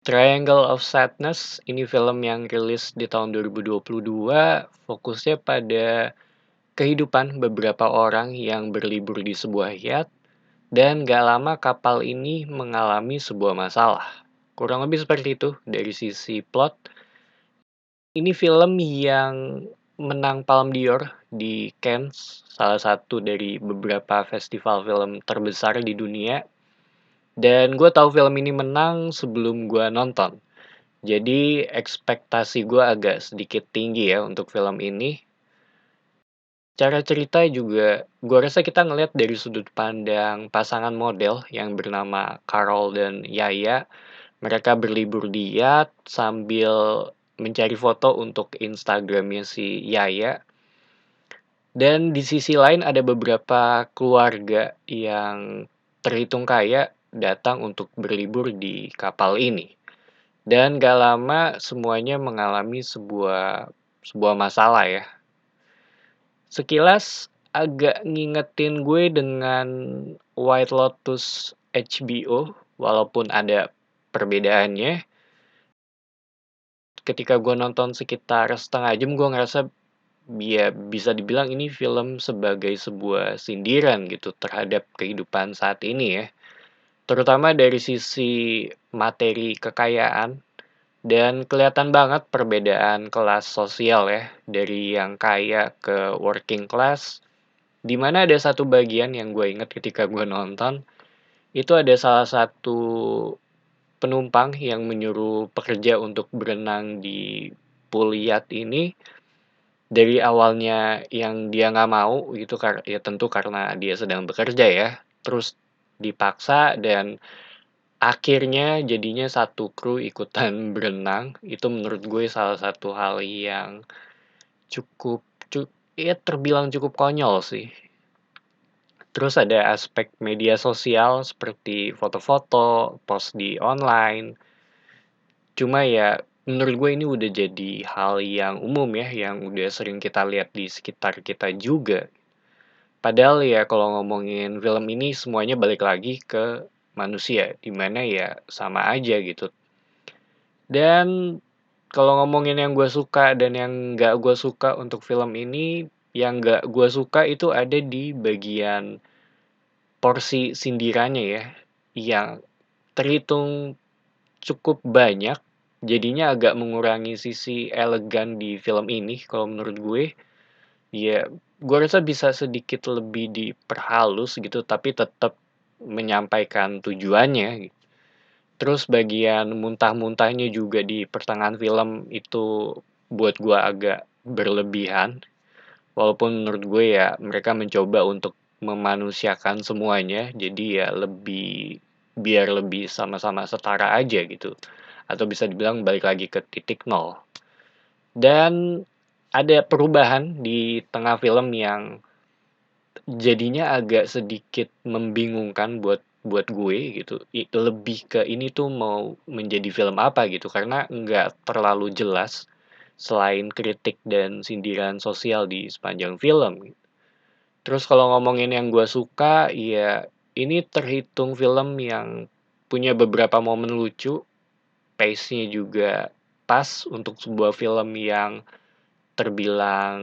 Triangle of Sadness ini film yang rilis di tahun 2022, fokusnya pada kehidupan beberapa orang yang berlibur di sebuah yacht dan gak lama kapal ini mengalami sebuah masalah. Kurang lebih seperti itu dari sisi plot. Ini film yang menang Palme d'Or di Cannes, salah satu dari beberapa festival film terbesar di dunia. Dan gue tahu film ini menang sebelum gue nonton. Jadi ekspektasi gue agak sedikit tinggi ya untuk film ini. Cara cerita juga, gue rasa kita ngelihat dari sudut pandang pasangan model yang bernama Carol dan Yaya. Mereka berlibur di yacht sambil mencari foto untuk Instagramnya si Yaya. Dan di sisi lain ada beberapa keluarga yang terhitung kaya datang untuk berlibur di kapal ini. Dan gak lama semuanya mengalami sebuah masalah ya. Sekilas agak ngingetin gue dengan White Lotus HBO, walaupun ada perbedaannya. Ketika gue nonton sekitar setengah jam, gue ngerasa ya bisa dibilang ini film sebagai sebuah sindiran gitu terhadap kehidupan saat ini ya. Terutama dari sisi materi kekayaan. Dan kelihatan banget perbedaan kelas sosial ya, dari yang kaya ke working class. Di mana ada satu bagian yang gue inget ketika gue nonton, itu ada salah satu penumpang yang menyuruh pekerja untuk berenang di pool yacht ini. Dari awalnya yang dia nggak mau gitu, ya tentu karena dia sedang bekerja ya. Terus dipaksa dan akhirnya jadinya satu kru ikutan berenang. Itu menurut gue salah satu hal yang cukup ya terbilang cukup konyol sih. Terus ada aspek media sosial seperti foto-foto, post di online. Cuma ya menurut gue ini udah jadi hal yang umum ya, yang udah sering kita lihat di sekitar kita juga. Padahal ya kalau ngomongin film ini semuanya balik lagi ke manusia, dimana ya sama aja gitu. Dan kalau ngomongin yang gue suka dan yang nggak gue suka untuk film ini, yang nggak gue suka itu ada di bagian porsi sindirannya ya, yang terhitung cukup banyak, jadinya agak mengurangi sisi elegan di film ini kalau menurut gue. Ya, gue rasa bisa sedikit lebih diperhalus gitu, tapi tetap menyampaikan tujuannya. Terus bagian muntah-muntahnya juga di pertengahan film itu buat gue agak berlebihan. Walaupun menurut gue ya mereka mencoba untuk memanusiakan semuanya, jadi ya biar lebih sama-sama setara aja gitu. Atau bisa dibilang balik lagi ke titik nol. Dan ada perubahan di tengah film yang jadinya agak sedikit membingungkan buat gue gitu. Lebih ke ini tuh mau menjadi film apa gitu karena nggak terlalu jelas selain kritik dan sindiran sosial di sepanjang film. Terus kalau ngomongin yang gue suka, ya ini terhitung film yang punya beberapa momen lucu, pace-nya juga pas untuk sebuah film yang terbilang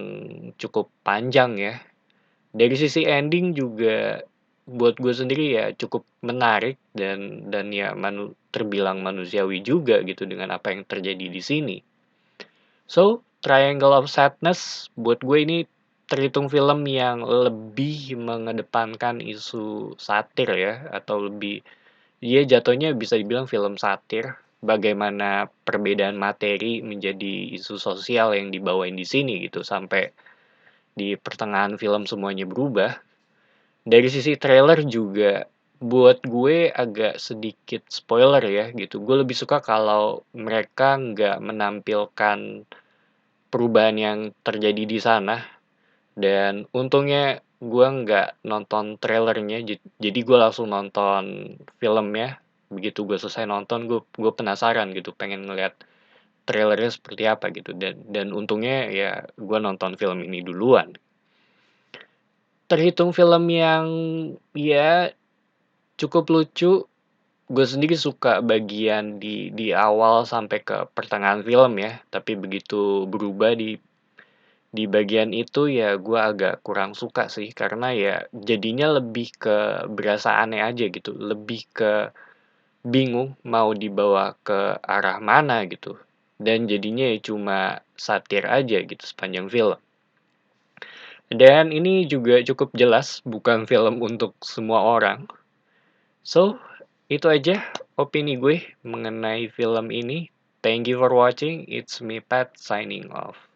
cukup panjang ya. Dari sisi ending juga buat gue sendiri ya cukup menarik dan ya terbilang manusiawi juga gitu dengan apa yang terjadi di sini. So, Triangle of Sadness buat gue ini terhitung film yang lebih mengedepankan isu satir ya, atau lebih dia jatuhnya bisa dibilang film satir bagaimana perbedaan materi menjadi isu sosial yang dibawain di sini gitu sampai di pertengahan film semuanya berubah. Dari sisi trailer juga buat gue agak sedikit spoiler ya gitu. Gue lebih suka kalau mereka nggak menampilkan perubahan yang terjadi di sana. Dan untungnya gue nggak nonton trailernya, jadi gue langsung nonton filmnya. Begitu gue selesai nonton, gue penasaran gitu, pengen ngeliat trailernya seperti apa gitu. Dan untungnya ya gue nonton film ini duluan. Terhitung film yang ya cukup lucu, gue sendiri suka bagian di awal sampai ke pertengahan film ya, tapi begitu berubah di bagian itu ya gue agak kurang suka sih, karena ya jadinya lebih ke berasa aneh aja gitu, lebih ke bingung mau dibawa ke arah mana gitu. Dan jadinya ya cuma satir aja gitu sepanjang film. Dan ini juga cukup jelas bukan film untuk semua orang. So, itu aja opini gue mengenai film ini. Thank you for watching. It's me Pat signing off.